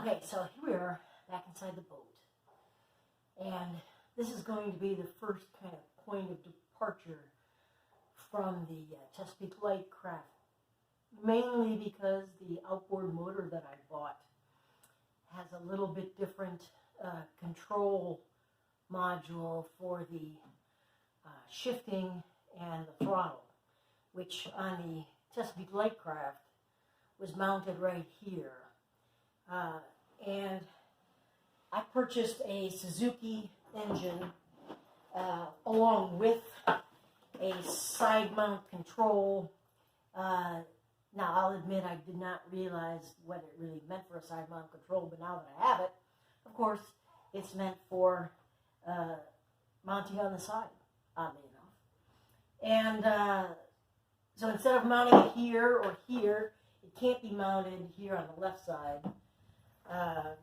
Okay, so here we are back inside the boat, and this is going to be the first kind of point of departure from the Chesapeake Light craft, mainly because the outboard motor that I bought has a little bit different control module for the shifting and the throttle, which on the Chesapeake Light craft was mounted right here. And I purchased a Suzuki engine along with a side mount control. Now I'll admit I did not realize what it really meant for a side mount control, but now that I have it, of course, it's meant for mounting on the side, oddly enough. And so instead of mounting it here or here, it can't be mounted here on the left side.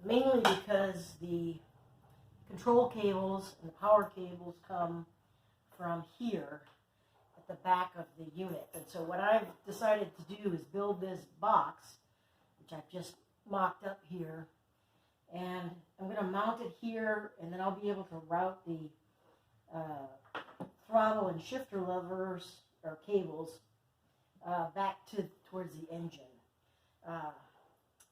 Mainly because the control cables and the power cables come from here at the back of the unit. And so what I've decided to do is build this box, which I've just mocked up here, and I'm going to mount it here, and then I'll be able to route the throttle and shifter levers or cables back towards the engine.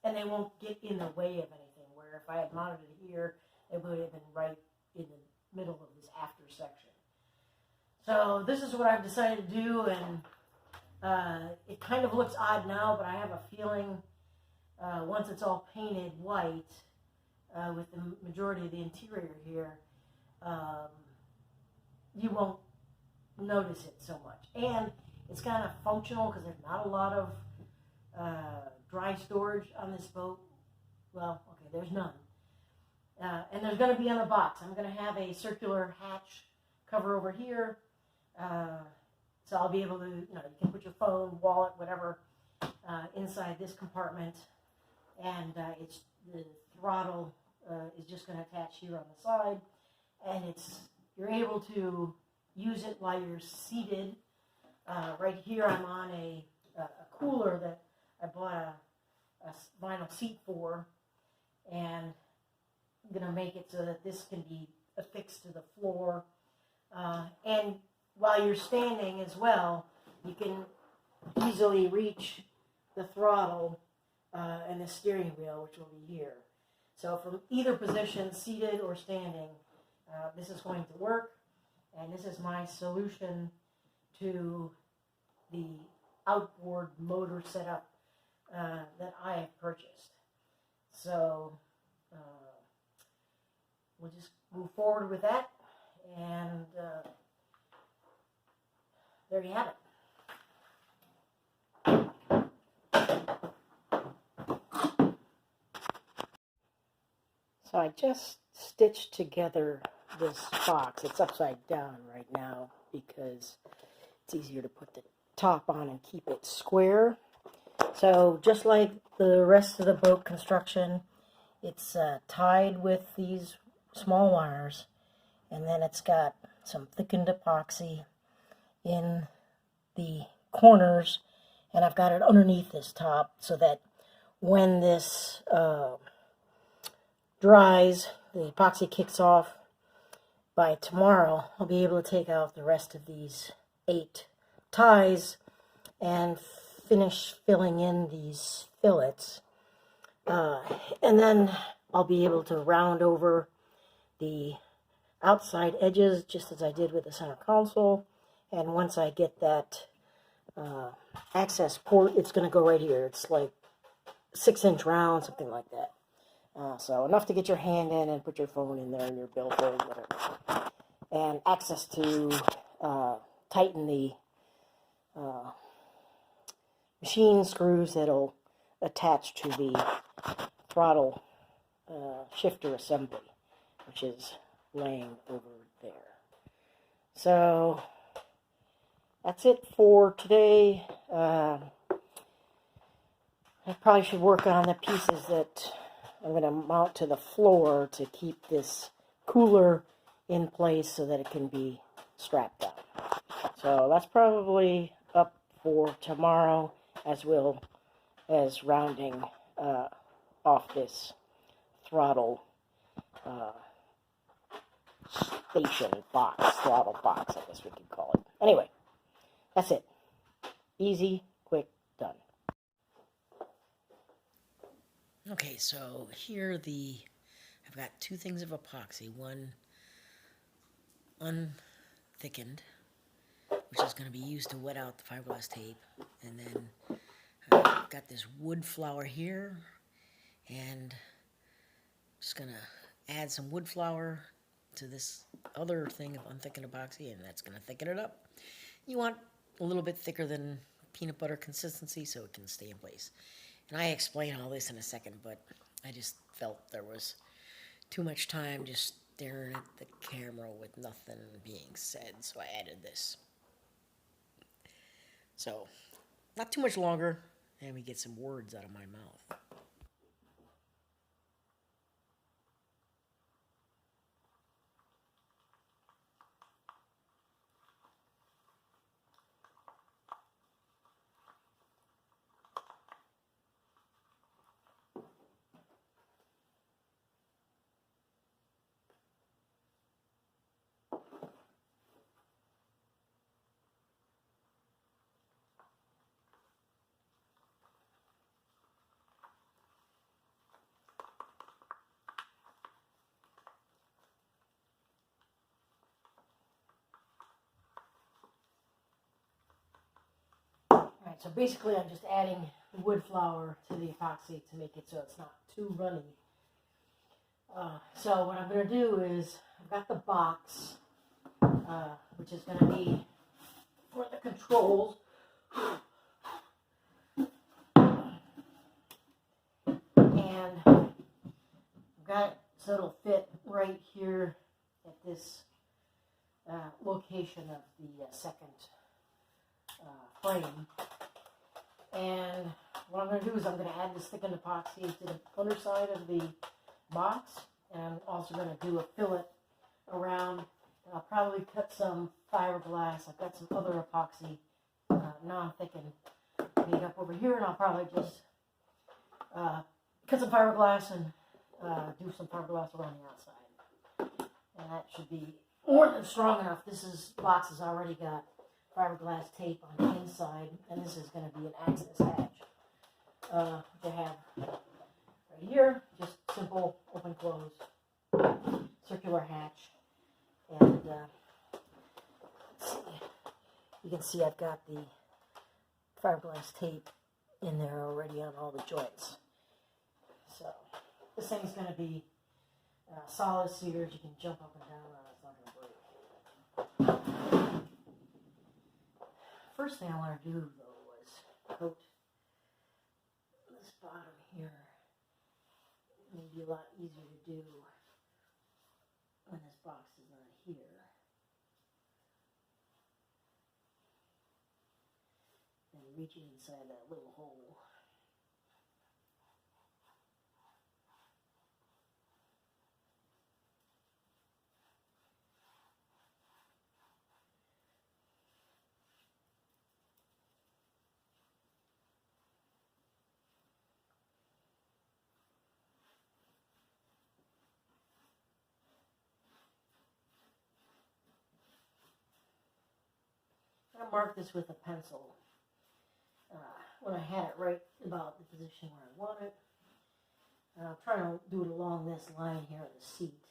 And they won't get in the way of anything, where if I had mounted it here, it would have been right in the middle of this after section. So this is what I've decided to do, and it kind of looks odd now, but I have a feeling once it's all painted white, with the majority of the interior here, you won't notice it so much. And it's kind of functional because there's not a lot of dry storage on this boat. Well, okay, there's none. And there's going to be on the box. I'm going to have a circular hatch cover over here. So I'll be able to, you can put your phone, wallet, whatever, inside this compartment. And it's the throttle is just going to attach here on the side. And you're able to use it while you're seated. Right here I'm on a cooler that I bought a vinyl seat for, and I'm going to make it so that this can be affixed to the floor. And while you're standing as well, you can easily reach the throttle and the steering wheel, which will be here. So from either position, seated or standing, this is going to work. And this is my solution to the outboard motor setup that I have purchased. So we'll just move forward with that, and there you have it. So I just stitched together this box. It's upside down right now because it's easier to put the top on and keep it square. So just like the rest of the boat construction, it's tied with these small wires, and then it's got some thickened epoxy in the corners, and I've got it underneath this top so that when this dries, the epoxy kicks off. By tomorrow, I'll be able to take out the rest of these 8 ties and finish filling in these fillets, and then I'll be able to round over the outside edges just as I did with the center console. And once I get that access port, it's going to go right here. It's like 6-inch round, something like that. So enough to get your hand in and put your phone in there and your billfold, whatever. And access to tighten the machine screws that'll attach to the throttle shifter assembly, which is laying over there. So that's it for today. I probably should work on the pieces that I'm going to mount to the floor to keep this cooler in place so that it can be strapped down. So that's probably up for tomorrow, as well as rounding off this throttle station box, throttle box, I guess we could call it. Anyway, that's it. Easy, quick, done. Okay, so here I've got two things of epoxy. One unthickened, which is going to be used to wet out the fiberglass tape. And then I've got this wood flour here, and just going to add some wood flour to this other thing of unthickened epoxy, and that's going to thicken it up. You want a little bit thicker than peanut butter consistency so it can stay in place. And I explain all this in a second, but I just felt there was too much time just staring at the camera with nothing being said, so I added this. So, not too much longer, and we get some words out of my mouth. Alright, so basically I'm just adding the wood flour to the epoxy to make it so it's not too runny. So what I'm going to do is, I've got the box, which is going to be for the controls. And I've got it so it'll fit right here at this location of the second frame. And what I'm going to do is I'm going to add this thickened epoxy to the underside of the box, and I'm also going to do a fillet around, and I'll probably cut some fiberglass. I've got some other epoxy, non-thickened, made up over here, and I'll probably just cut some fiberglass and do some fiberglass around the outside. And that should be more than strong enough. This box has already got fiberglass tape on the inside, and this is going to be an access hatch, which I have right here. Just simple open close circular hatch. And let's see, you can see I've got the fiberglass tape in there already on all the joints. So this thing's going to be solid cedars. You can jump up and down on it. It's not going to break. First thing I want to do, though, was coat this bottom here. It may be a lot easier to do when this box is not here. And reaching inside that little hole. I marked this with a pencil when I had it right about the position where I want it. I'm trying to do it along this line here of the seat.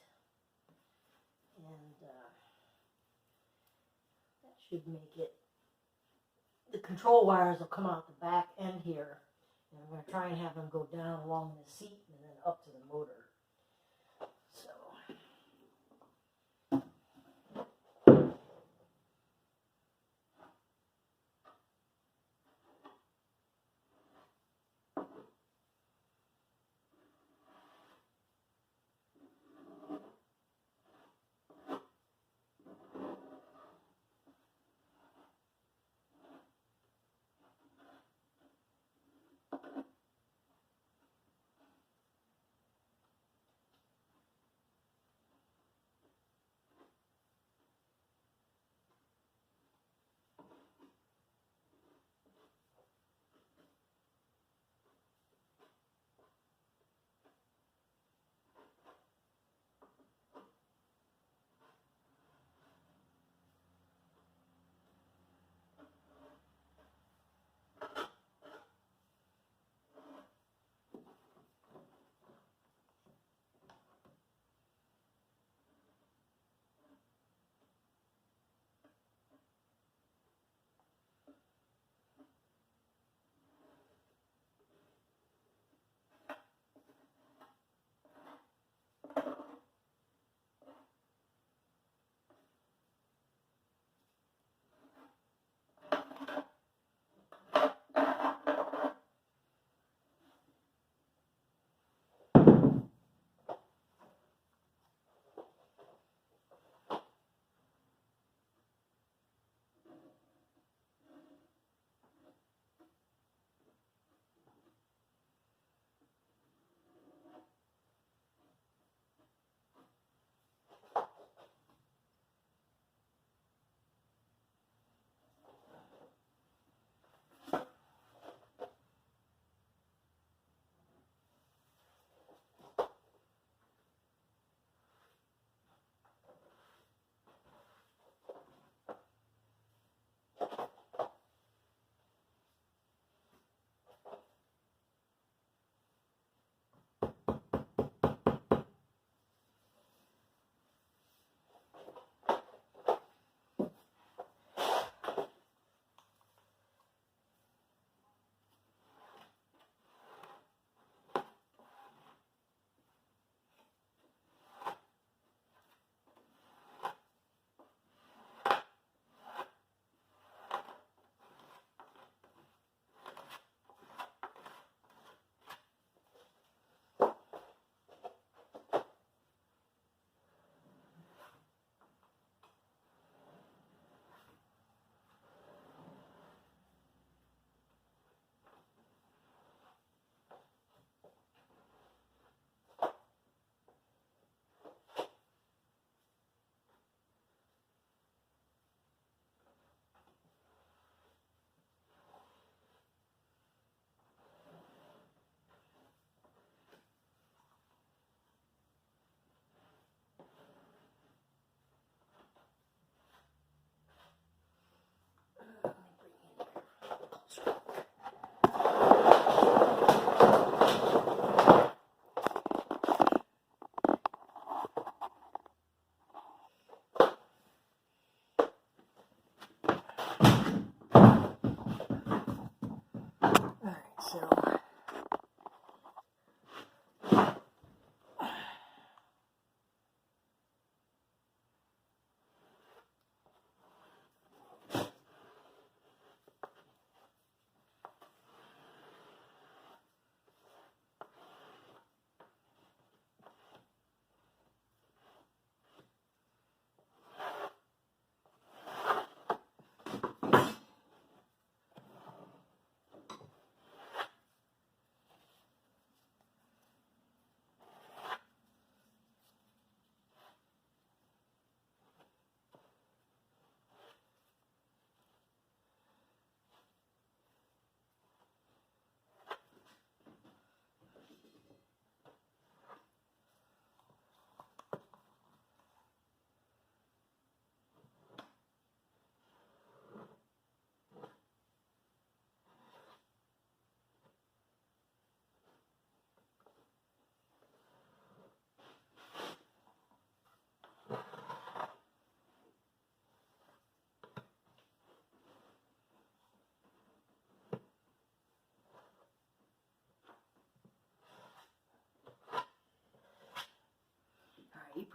And that should make it, the control wires will come out the back end here. And I'm going to try and have them go down along the seat and then up to the motor. So.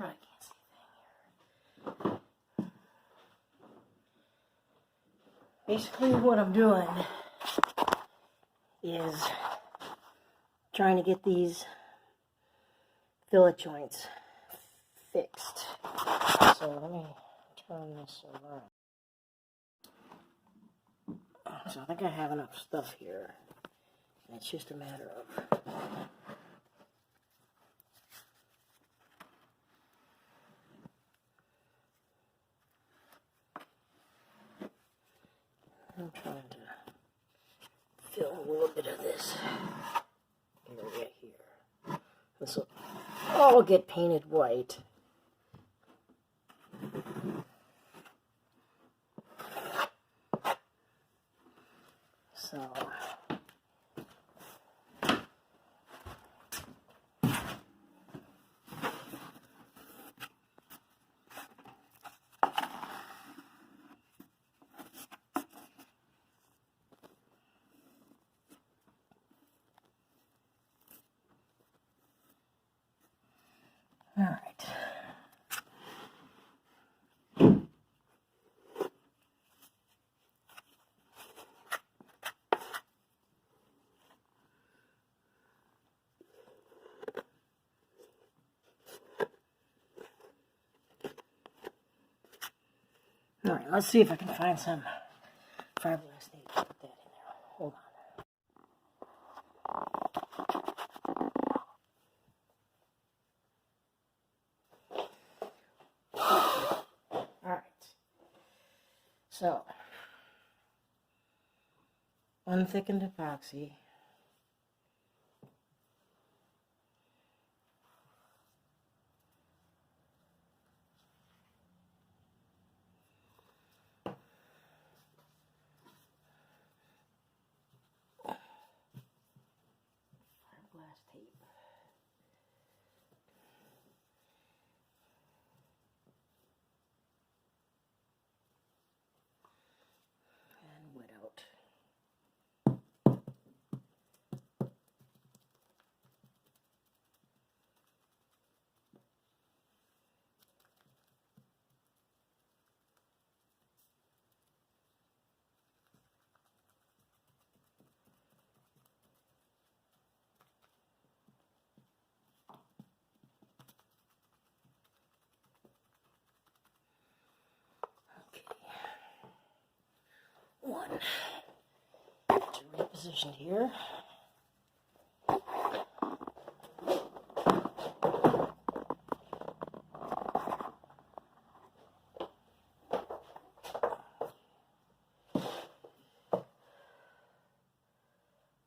probably can't see a thing here. Basically what I'm doing is trying to get these fillet joints fixed. So let me turn this around. So I think I have enough stuff here. It's just a matter of I'm trying to fill a little bit of this area here. This will all get painted white. So all right. All right, let's see if I can find some fiberglass tape to put that in there. Hold on. All right. So, unthickened epoxy. Fiberglass tape. And wet out. One. It's repositioned here.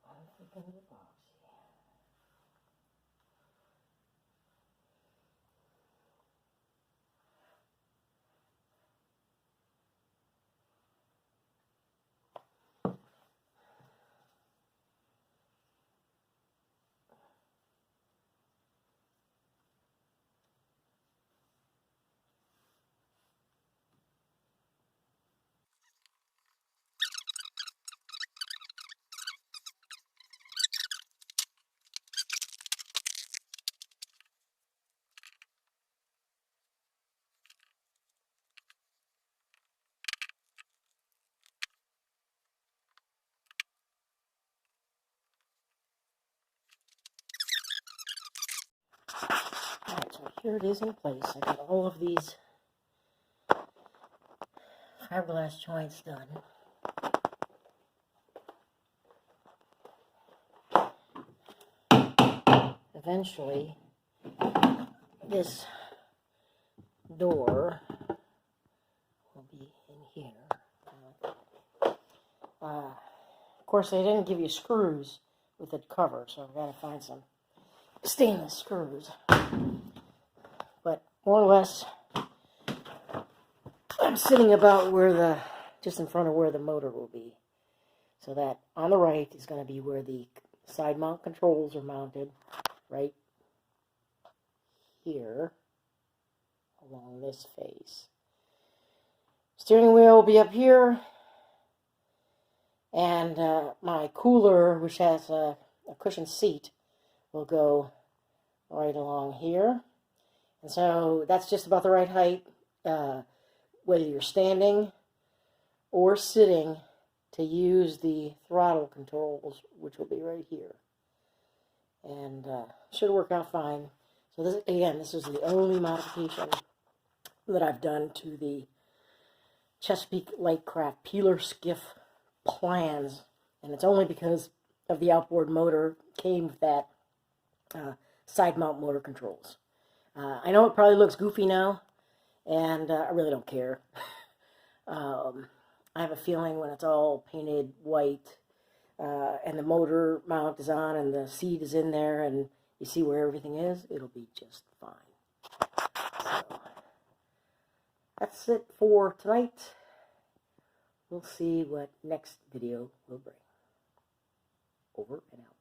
Unthickened epoxy. Alright, so here it is in place. I got all of these fiberglass joints done. Eventually, this door will be in here. Of course, they didn't give you screws with the cover, so I've got to find some stainless screws. But more or less, I'm sitting about where just in front of where the motor will be. So that on the right is going to be where the side mount controls are mounted, right here along this face. Steering wheel will be up here, and my cooler, which has a cushioned seat, will go right along here. And so that's just about the right height, whether you're standing or sitting, to use the throttle controls, which will be right here. And should work out fine. So this, again, this is the only modification that I've done to the Chesapeake Lightcraft Peeler Skiff plans, and it's only because of the outboard motor came with that side mount motor controls. I know it probably looks goofy now, and I really don't care. I have a feeling when it's all painted white and the motor mount is on and the seat is in there and you see where everything is, it'll be just fine. So that's it for tonight. We'll see what next video will bring. Over and out.